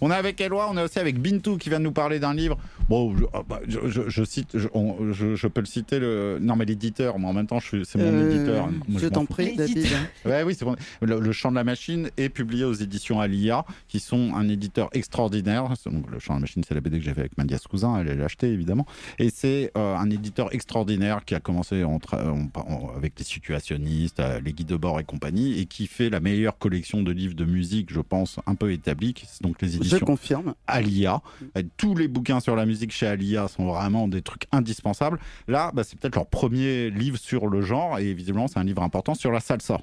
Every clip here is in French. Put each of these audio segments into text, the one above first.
On est avec Éloi, on est aussi avec Bintou qui vient de nous parler d'un livre. Bon, je cite, je peux le citer, non mais l'éditeur, mais en même temps c'est mon éditeur. Moi, je t'en prie, David. Ouais, oui, c'est bon. Le Chant de la Machine est publié aux éditions Alia, qui sont un éditeur extraordinaire. Donc, le Chant de la Machine, c'est la BD que j'ai fait avec Madias Cousin, elle l'a acheté évidemment. Et c'est un éditeur extraordinaire qui a commencé avec les situationnistes, les guides de bord et compagnie, et qui fait la meilleure collection de livres de musique, je pense, un peu établie. C'est donc les éditions je confirme. Alia. Tous les bouquins sur la musique chez Alia sont vraiment des trucs indispensables. Là, c'est peut-être leur premier livre sur le genre, et visiblement, c'est un livre important sur la salsa.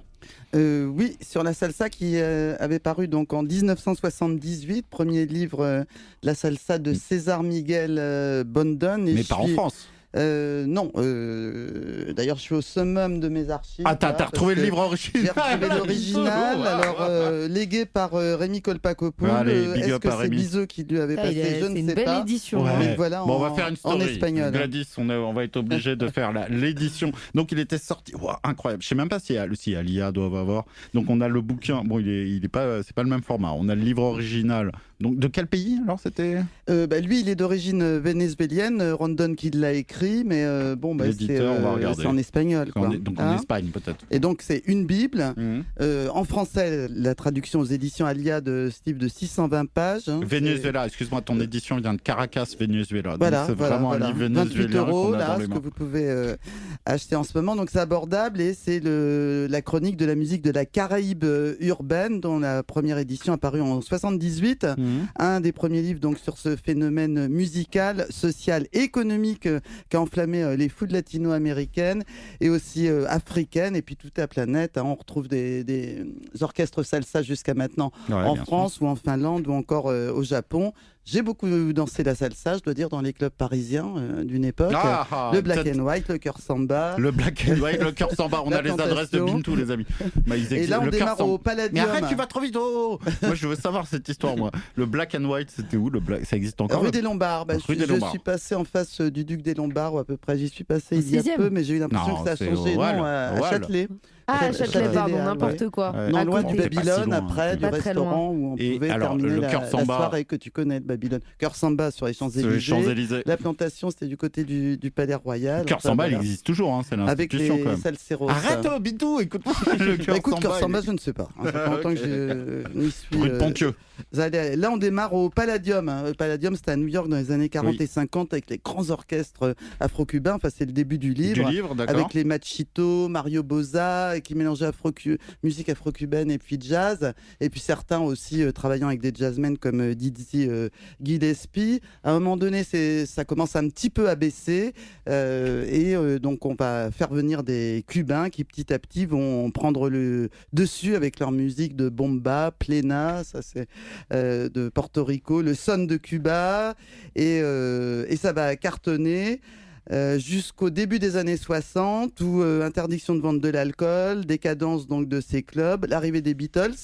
Oui, sur la salsa qui avait paru donc en 1978, premier livre de la salsa de César Miguel Bondon. Mais pas en France. Non, d'ailleurs je suis au summum de mes archives. Ah, t'as retrouvé le livre original. J'ai retrouvé l'original, alors légué par Rémi Kolpakopoul. Est-ce que c'est Bizot qui lui avait passé? Je ne sais pas. C'est une belle édition. Ouais. Mais voilà, on va faire une story. En espagnol. Gladys, on va être obligé de faire l'édition. Donc il était sorti, incroyable. Je sais même pas si Alia doit avoir. Donc on a le bouquin. Bon, il est pas, c'est pas le même format. On a le livre original. Donc de quel pays alors c'était? Lui, il est d'origine vénézuélienne. Rondon qui l'a écrit, mais c'est en espagnol. Quoi. Donc en Espagne peut-être. Et donc c'est une Bible. En français, la traduction aux éditions Alia de ce livre de 620 pages. Venezuela, excuse-moi, ton édition vient de Caracas, Venezuela. Voilà, donc c'est vraiment un livre vénézuélien. 28 € là, ce que vous pouvez acheter en ce moment. Donc c'est abordable et c'est la chronique de la musique de la Caraïbe urbaine, dont la première édition a paru en 78. Un des premiers livres donc sur ce phénomène musical, social, économique qui a enflammé les foules latino-américaines et aussi africaines et puis toute la planète. On retrouve des orchestres salsa jusqu'à maintenant en France ou en Finlande ou encore au Japon. J'ai beaucoup dansé la salsa, je dois dire, dans les clubs parisiens d'une époque. Le black and white, le cœur samba. Le black and white, le cœur samba. On a les adresses de Bintou, les amis. Et là, on démarre au Palladium. Mais arrête, tu vas trop vite. Moi, je veux savoir cette histoire, moi. Le black and white, c'était où? Ça existe encore? Rue des Lombards. Je suis passé en face du Duc des Lombards, ou à peu près. J'y suis passé il y a peu, mais j'ai eu l'impression que ça a changé. Non, à Châtelet. Ah, Châtelet, pardon, n'importe quoi. Non, loin du Babylone, après, du restaurant où on pouvait terminer la soirée que tu connais de Babylone. Cœur Samba sur les Champs-Élysées. La plantation, c'était du côté du Palais Royal. Cœur Samba, il existe toujours, c'est l'institution. Avec les salseros. Arrête, Bintou, écoute-moi. Écoute, Cœur Samba, je ne sais pas. Ça fait longtemps que je m'y suis. Rue de Pontieux. Là, on démarre au Palladium. Le Palladium, c'était à New York dans les années 40 et 50 avec les grands orchestres afro-cubains. Enfin, c'est le début du livre. Avec les Machito, Mario Bozza, qui mélangeaient musique afro-cubaine et puis jazz. Et puis certains aussi travaillant avec des jazzmen comme Dizzy Gillespie. À un moment donné, ça commence un petit peu à baisser. Donc, on va faire venir des Cubains qui, petit à petit, vont prendre le dessus avec leur musique de bomba, plena, ça c'est de Porto Rico, le son de Cuba. Et ça va cartonner. Jusqu'au début des années 60 où interdiction de vente de l'alcool, décadence donc de ces clubs, l'arrivée des Beatles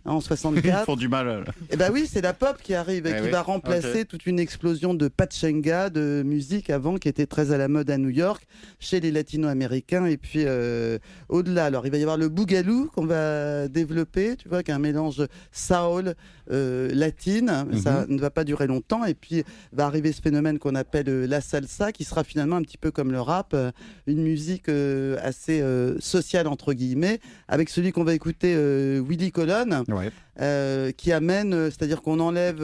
en 64. Ils font du mal. Et oui, c'est la pop qui arrive et qui va remplacer toute une explosion de pachanga, de musique avant qui était très à la mode à New York chez les latino-américains et puis au-delà. Alors il va y avoir le boogaloo qu'on va développer, tu vois, qui est un mélange soul latine. Ça ne va pas durer longtemps et puis va arriver ce phénomène qu'on appelle la salsa qui sera finalement un petit peu comme le rap, une musique assez sociale entre guillemets, avec celui qu'on va écouter, Willie Colon, qui amène, c'est-à-dire qu'on enlève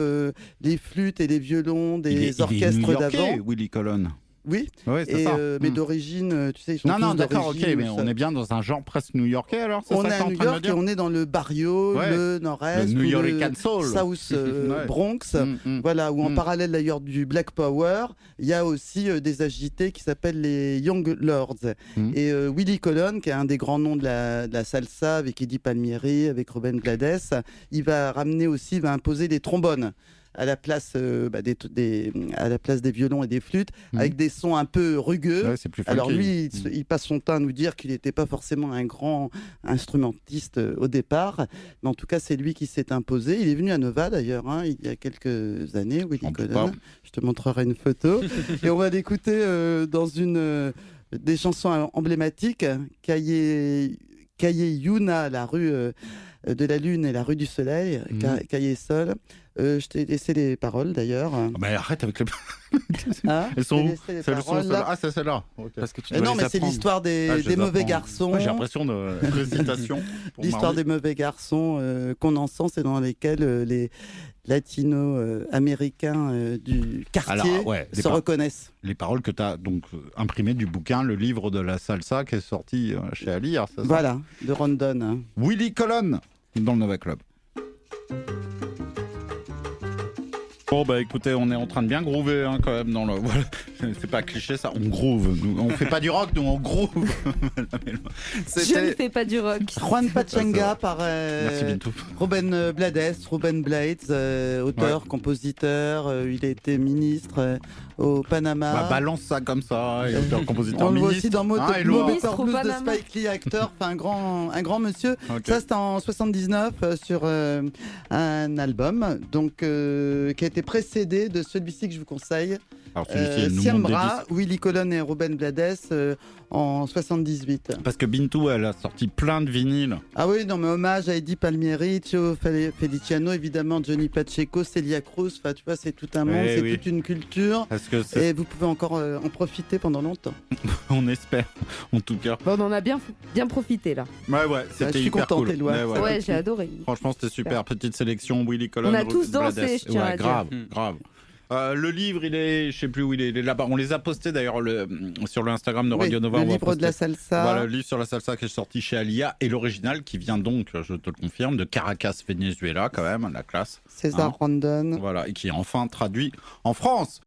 les flûtes et les violons des orchestres d'avant. Willie Colon. Oui, mais d'origine, tu sais, ils sont Non, d'accord, ok, mais on est bien dans un genre presque new-yorkais alors. On est à New York et on est dans le barrio, le nord-est, le New York Soul, South Bronx, voilà, où en parallèle d'ailleurs du Black Power, il y a aussi des agités qui s'appellent les Young Lords. Et Willie Colon, qui est un des grands noms de la salsa, avec Eddie Palmieri, avec Rubén Blades, il va imposer des trombones à la place des violons et des flûtes, avec des sons un peu rugueux. Ouais, c'est plus funky. Alors lui, il passe son temps à nous dire qu'il n'était pas forcément un grand instrumentiste au départ, mais en tout cas, c'est lui qui s'est imposé. Il est venu à Nova d'ailleurs, il y a quelques années, Willie Colon. Je te montrerai une photo. Et on va l'écouter dans une des chansons emblématiques, Calle Yuna, la rue de la Lune et la rue du Soleil, Calle Sol. Je t'ai laissé les paroles d'ailleurs. Mais arrête avec les. Elles sont où? Ah, c'est celle-là. Okay. Parce que tu non, mais c'est l'histoire des mauvais garçons. Ouais, j'ai l'impression de récitation. L'histoire des mauvais garçons qu'on encense et dans lesquels les latino-américains du quartier se reconnaissent. Les paroles que tu as donc imprimées du bouquin, le livre de la salsa qui est sorti chez Alire, c'est ça? Voilà, de Rondon. Willy Colon dans le Nova Club. Bon bah écoutez, on est en train de bien groover quand même dans le. C'est pas cliché ça, on groove. Nous, on fait pas du rock, nous on groove. Je ne fais pas du rock. Juan Pachanga par Rubén Blades, auteur, compositeur. Il a été ministre au Panama. Bah, balance ça comme ça, et auteur, compositeur, on ministre. On le voit aussi dans Motor Blues de Spike Lee, acteur, un grand monsieur. Okay. Ça c'était en 79 sur un album donc qui a été précédé de celui-ci que je vous conseille. Siembra, Willy Colon et Rubén Blades en 78. Parce que Bintou, elle a sorti plein de vinyles. Ah oui, non mais hommage à Eddie Palmieri, Joe Feliciano, évidemment Johnny Pacheco, Celia Cruz. Enfin, tu vois, c'est tout un monde, c'est toute une culture. Et vous pouvez encore en profiter pendant longtemps. On espère, en tout cas. Bon, on en a bien profité là. Ouais, c'était hyper cool. Ouais, j'ai adoré. Franchement, c'était super. Petite sélection, Willy Colon. On a tous dansé, je tiens à dire. Grave. Le livre, il est, je sais plus où il est là-bas. On les a postés d'ailleurs sur l'Instagram de Radio Nova. Le livre de la salsa. Voilà, le livre sur la salsa qui est sorti chez Alia et l'original qui vient donc, je te le confirme, de Caracas, Venezuela, quand même, la classe. César Rondon. Voilà, et qui est enfin traduit en France.